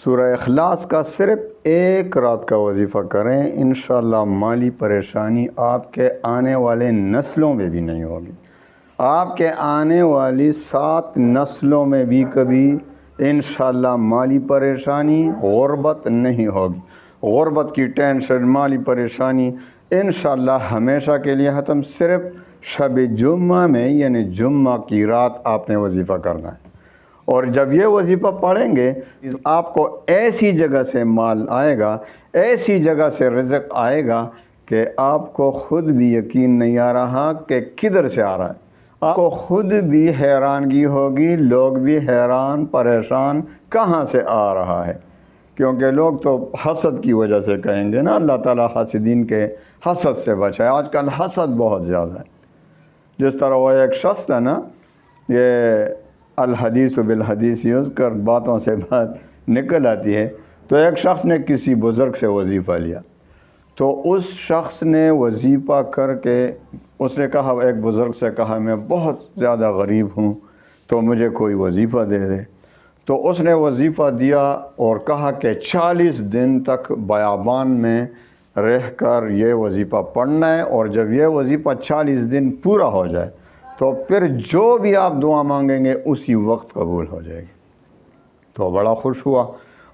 سورہ اخلاص کا صرف ایک رات کا وظیفہ کریں، انشاءاللہ مالی پریشانی آپ کے آنے والے نسلوں میں بھی نہیں ہوگی۔ آپ کے آنے والی 7 نسلوں میں بھی کبھی انشاءاللہ مالی پریشانی، غربت نہیں ہوگی۔ غربت کی ٹینشن، مالی پریشانی انشاءاللہ ہمیشہ کے لیے ختم۔ صرف شب جمعہ میں یعنی جمعہ کی رات آپ نے وظیفہ کرنا ہے، اور جب یہ وظیفہ پڑھیں گے آپ کو ایسی جگہ سے مال آئے گا، ایسی جگہ سے رزق آئے گا کہ آپ کو خود بھی یقین نہیں آ رہا کہ کدھر سے آ رہا ہے۔ آپ کو خود بھی حیرانگی ہوگی، لوگ بھی حیران پریشان کہاں سے آ رہا ہے، کیونکہ لوگ تو حسد کی وجہ سے کہیں گے نا، اللہ تعالیٰ حاسدین کے حسد سے بچائے۔ آج کل حسد بہت زیادہ ہے۔ جس طرح وہ ایک شخص ہے نا، یہ الحدیث بالحدیث یوز کر باتوں سے بات نکل آتی ہے، تو ایک شخص نے کسی بزرگ سے وظیفہ لیا، تو اس شخص نے وظیفہ کر کے اس نے کہا، ایک بزرگ سے کہا میں بہت زیادہ غریب ہوں تو مجھے کوئی وظیفہ دے دے۔ تو اس نے وظیفہ دیا اور کہا کہ 40 دن تک بیابان میں رہ کر یہ وظیفہ پڑھنا ہے، اور جب یہ وظیفہ 40 دن پورا ہو جائے تو پھر جو بھی آپ دعا مانگیں گے اسی وقت قبول ہو جائے گی۔ تو بڑا خوش ہوا،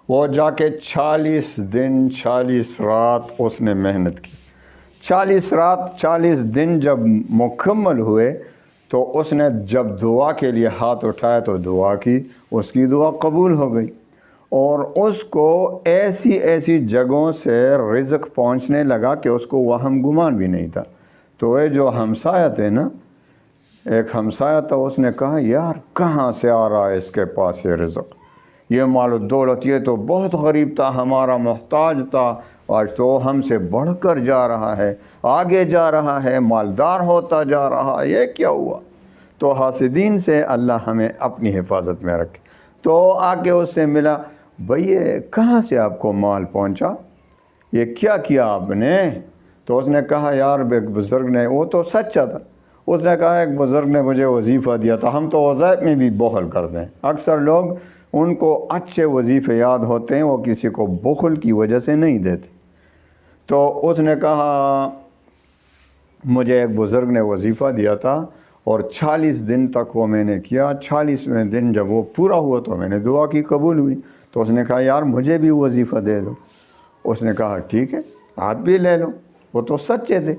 وہ جا کے 40 دن 40 رات اس نے محنت کی۔ 40 رات 40 دن جب مکمل ہوئے تو اس نے جب دعا کے لیے ہاتھ اٹھایا تو دعا کی، اس کی دعا قبول ہو گئی، اور اس کو ایسی ایسی جگہوں سے رزق پہنچنے لگا کہ اس کو وہم گمان بھی نہیں تھا۔ تو یہ جو ہمسایہ تھے نا، ایک ہمسایہ تھا، اس نے کہا یار کہاں سے آ رہا ہے اس کے پاس یہ رزق، یہ مال و دولت، یہ تو بہت غریب تھا، ہمارا محتاج تھا، آج تو ہم سے بڑھ کر جا رہا ہے، آگے جا رہا ہے، مالدار ہوتا جا رہا ہے، یہ کیا ہوا؟ تو حاسدین سے اللہ ہمیں اپنی حفاظت میں رکھے۔ تو آ کے اس سے ملا، بھئی یہ کہاں سے آپ کو مال پہنچا، یہ کیا کیا آپ نے؟ تو اس نے کہا یار ایک بزرگ نے، وہ تو سچا تھا، اس نے کہا ایک بزرگ نے مجھے وظیفہ دیا تھا۔ ہم تو وظائف میں بھی بخل کرتے ہیں، اکثر لوگ ان کو اچھے وظیفے یاد ہوتے ہیں، وہ کسی کو بخل کی وجہ سے نہیں دیتے۔ تو اس نے کہا مجھے ایک بزرگ نے وظیفہ دیا تھا اور 40 دن تک وہ میں نے کیا، 40ویں دن جب وہ پورا ہوا تو میں نے دعا کی، قبول ہوئی۔ تو اس نے کہا یار مجھے بھی وظیفہ دے دو۔ اس نے کہا ٹھیک ہے آپ بھی لے لو، وہ تو سچے تھے۔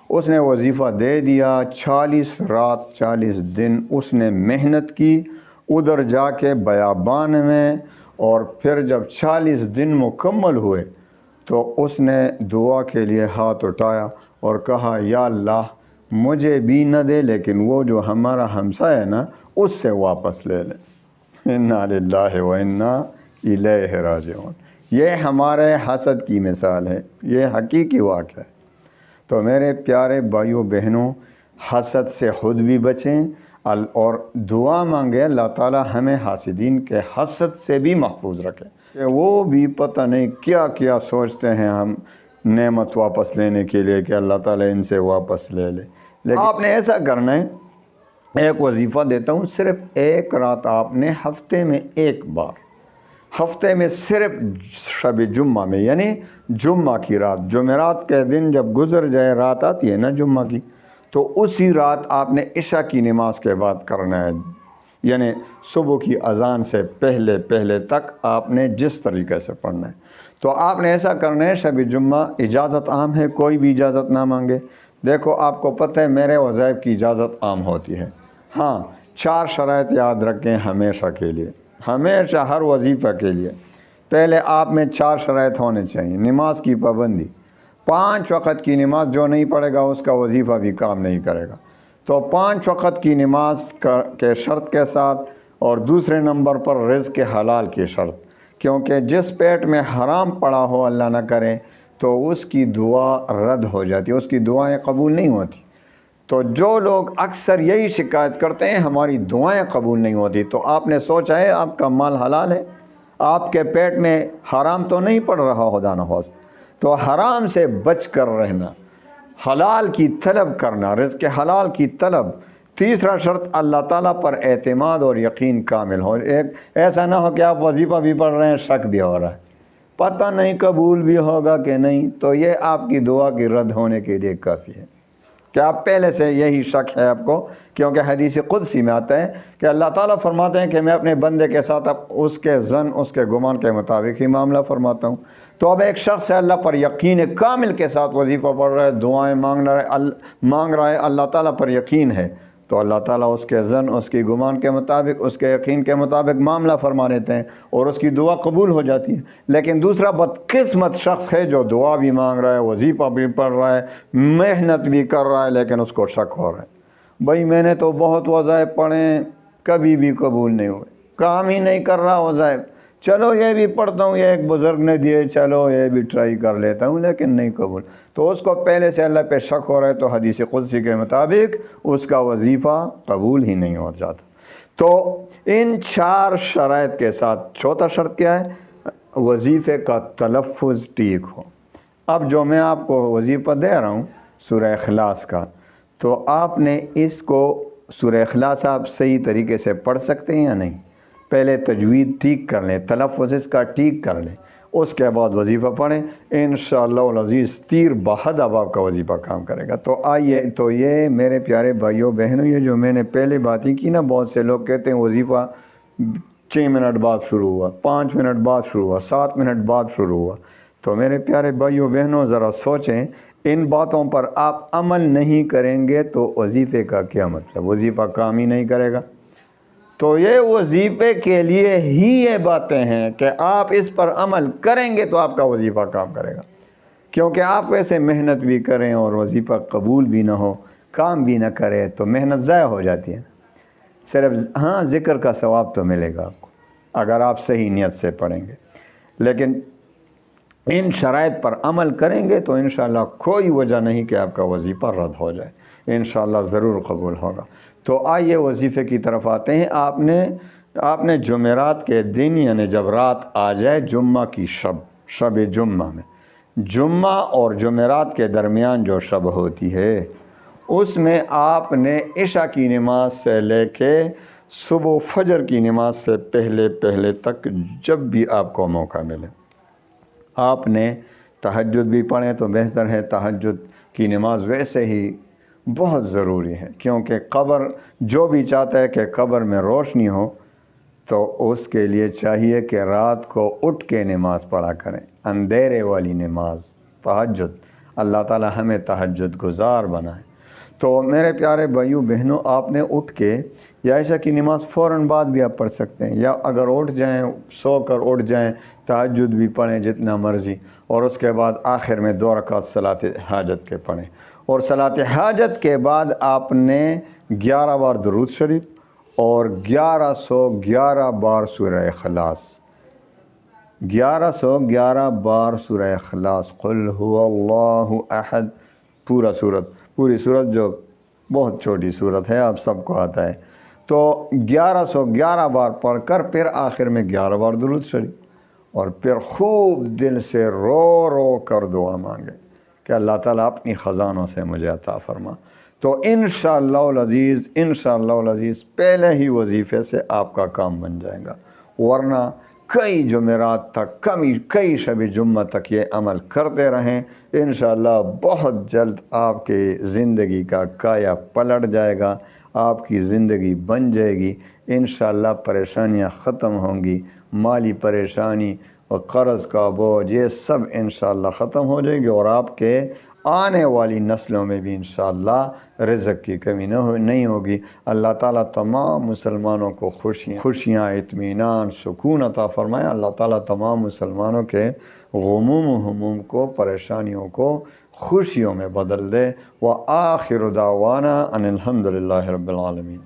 اس نے وظیفہ دے دیا، 40 رات 40 دن اس نے محنت کی ادھر جا کے بیابان میں، اور پھر جب 40 دن مکمل ہوئے تو اس نے دعا کے لیے ہاتھ اٹھایا اور کہا یا اللہ مجھے بھی نہ دے، لیکن وہ جو ہمارا ہمسایہ ہے نا اس سے واپس لے لے۔ انا للہ و انا الیہ راجعون۔ یہ ہمارے حسد کی مثال ہے، یہ حقیقی واقعہ ہے۔ تو میرے پیارے بھائیوں بہنوں، حسد سے خود بھی بچیں اور دعا مانگے اللہ تعالی ہمیں حاسدین کے حسد سے بھی محفوظ رکھے، کہ وہ بھی پتہ نہیں کیا کیا سوچتے ہیں ہم نعمت واپس لینے کے لیے کہ اللہ تعالی ان سے واپس لے لے۔ لیکن آپ نے ایسا کرنا ہے، ایک وظیفہ دیتا ہوں، صرف ایک رات آپ نے ہفتے میں ایک بار، ہفتے میں صرف شب جمعہ میں یعنی جمعہ کی رات، جمعرات کے دن جب گزر جائے، رات آتی ہے نا جمعہ کی، تو اسی رات آپ نے عشاء کی نماز کے بعد کرنا ہے، یعنی صبح کی اذان سے پہلے پہلے تک آپ نے جس طریقے سے پڑھنا ہے۔ تو آپ نے ایسا کرنا ہے، شب جمعہ اجازت عام ہے، کوئی بھی اجازت نہ مانگے۔ دیکھو آپ کو پتہ ہے میرے وظائف کی اجازت عام ہوتی ہے، ہاں 4 شرائط یاد رکھیں ہمیشہ کے لیے، ہمیشہ ہر وظیفہ کے لیے۔ پہلے آپ میں 4 شرائط ہونے چاہیے۔ نماز کی پابندی، 5 وقت کی نماز جو نہیں پڑھے گا اس کا وظیفہ بھی کام نہیں کرے گا۔ تو 5 وقت کی نماز کے شرط کے ساتھ، اور دوسرے نمبر پر رزق حلال کی شرط، کیونکہ جس پیٹ میں حرام پڑا ہو اللہ نہ کرے تو اس کی دعا رد ہو جاتی ہے، اس کی دعائیں قبول نہیں ہوتی۔ تو جو لوگ اکثر یہی شکایت کرتے ہیں ہماری دعائیں قبول نہیں ہوتی، تو آپ نے سوچا ہے آپ کا مال حلال ہے، آپ کے پیٹ میں حرام تو نہیں پڑ رہا خدا نخواستہ؟ تو حرام سے بچ کر رہنا، حلال کی طلب کرنا، رزق حلال کی طلب، تیسرا شرط اللہ تعالیٰ پر اعتماد اور یقین کامل ہو. ایسا نہ ہو کہ آپ وظیفہ بھی پڑھ رہے ہیں شک بھی ہو رہا ہے، پتہ نہیں قبول بھی ہوگا کہ نہیں، تو یہ آپ کی دعا کی رد ہونے کے لیے کافی ہے کہ آپ پہلے سے یہی شک ہے آپ کو. کیونکہ حدیث قدسی میں آتا ہے کہ اللہ تعالیٰ فرماتے ہیں کہ میں اپنے بندے کے ساتھ اب اس کے ظن، اس کے گمان کے مطابق ہی معاملہ فرماتا ہوں. تو اب ایک شخص ہے اللہ پر یقین کامل کے ساتھ وظیفہ پڑھ رہا ہے، دعائیں مانگ رہا ہے، اللہ تعالیٰ پر یقین ہے، تو اللہ تعالیٰ اس کے ظن، اس کی گمان کے مطابق، اس کے یقین کے مطابق معاملہ فرما لیتے ہیں اور اس کی دعا قبول ہو جاتی ہے. لیکن دوسرا بدقسمت شخص ہے جو دعا بھی مانگ رہا ہے، وظیفہ بھی پڑھ رہا ہے، محنت بھی کر رہا ہے، لیکن اس کو شک ہو رہا ہے بھائی میں نے تو بہت وظائف پڑھے کبھی بھی قبول نہیں ہوئے، کام ہی نہیں کر رہا وظائف، چلو یہ بھی پڑھتا ہوں، یہ ایک بزرگ نے دیے، چلو یہ بھی ٹرائی کر لیتا ہوں، لیکن نہیں قبول. تو اس کو پہلے سے اللہ پہ شک ہو رہا ہے، تو حدیث قدسی کے مطابق اس کا وظیفہ قبول ہی نہیں ہو جاتا. تو ان 4 شرائط کے ساتھ چوتھا شرط کیا ہے؟ وظیفے کا تلفظ ٹھیک ہو. اب جو میں آپ کو وظیفہ دے رہا ہوں سورہ اخلاص کا، تو آپ نے اس کو سورہ اخلاص آپ صحیح طریقے سے پڑھ سکتے ہیں یا نہیں؟ پہلے تجوید ٹھیک کر لیں، تلفظ اس کا ٹھیک کر لیں، اس کے بعد وظیفہ پڑھیں، انشاءاللہ العزیز تیر بہد اب آپ کا وظیفہ کام کرے گا. تو آئیے، تو یہ میرے پیارے بھائیوں بہنوں، یہ جو میں نے پہلے باتیں کی نا، بہت سے لوگ کہتے ہیں وظیفہ 6 منٹ بعد شروع ہوا، 5 منٹ بعد شروع ہوا، 7 منٹ بعد شروع ہوا. تو میرے پیارے بھائیوں بہنوں ذرا سوچیں، ان باتوں پر آپ عمل نہیں کریں گے تو وظیفے کا کیا مطلب؟ وظیفہ کام ہی نہیں کرے گا. تو یہ وظیفے کے لیے ہی یہ باتیں ہیں کہ آپ اس پر عمل کریں گے تو آپ کا وظیفہ کام کرے گا. کیونکہ آپ ویسے محنت بھی کریں اور وظیفہ قبول بھی نہ ہو، کام بھی نہ کرے، تو محنت ضائع ہو جاتی ہے. صرف ہاں ذکر کا ثواب تو ملے گا آپ کو اگر آپ صحیح نیت سے پڑھیں گے، لیکن ان شرائط پر عمل کریں گے تو انشاءاللہ کوئی وجہ نہیں کہ آپ کا وظیفہ رد ہو جائے، انشاءاللہ ضرور قبول ہوگا. تو آئیے وظیفے کی طرف آتے ہیں. آپ نے جمعرات کے دن، یعنی جب رات آ جائے جمعہ کی شب جمعہ میں، جمعہ اور جمعرات کے درمیان جو شب ہوتی ہے، اس میں آپ نے عشاء کی نماز سے لے کے صبح فجر کی نماز سے پہلے تک جب بھی آپ کو موقع ملے، آپ نے تہجد بھی پڑھیں تو بہتر ہے. تہجد کی نماز ویسے ہی بہت ضروری ہے، کیونکہ قبر، جو بھی چاہتا ہے کہ قبر میں روشنی ہو تو اس کے لیے چاہیے کہ رات کو اٹھ کے نماز پڑھا کریں، اندھیرے والی نماز، تہجد. اللہ تعالی ہمیں تہجد گزار بنائے. تو میرے پیارے بھائیوں بہنوں، آپ نے اٹھ کے یا عشاء کی نماز فوراً بعد بھی آپ پڑھ سکتے ہیں، یا اگر اٹھ جائیں، سو کر اٹھ جائیں، تہجد بھی پڑھیں جتنا مرضی، اور اس کے بعد آخر میں 2 رکعت صلاۃ حاجت کے پڑھیں. اور صلاۃ حاجت کے بعد آپ نے 11 بار درود شریف اور 1111 بار سورہ اخلاص، 1111 بار سورہ اخلاص، قل هو اللہ احد، پوری صورت جو بہت چھوٹی صورت ہے، آپ سب کو آتا ہے. تو 1111 بار پڑھ کر پھر آخر میں 11 بار درود شریف، اور پھر خوب دل سے رو کر دعا مانگے کہ اللہ تعالیٰ اپنی خزانوں سے مجھے عطا فرما. تو انشاءاللہ العزیز پہلے ہی وظیفے سے آپ کا کام بن جائے گا. ورنہ کئی جمعرات تک، کئی شب جمعہ تک یہ عمل کرتے رہیں، انشاءاللہ بہت جلد آپ کی زندگی کا کایا پلٹ جائے گا، آپ کی زندگی بن جائے گی. انشاءاللہ پریشانیاں ختم ہوں گی، مالی پریشانی اور قرض کا بوجھ یہ سب انشاءاللہ ختم ہو جائے گی، اور آپ کے آنے والی نسلوں میں بھی انشاءاللہ رزق کی کمی نہیں ہوگی. اللہ تعالیٰ تمام مسلمانوں کو خوشیاں، اطمینان، سکون عطا فرمائے. اللہ تعالیٰ تمام مسلمانوں کے غموم و ہموم کو، پریشانیوں کو خوشیوں میں بدل دے. وآخر دعوانا ان الحمد للہ رب العالمین.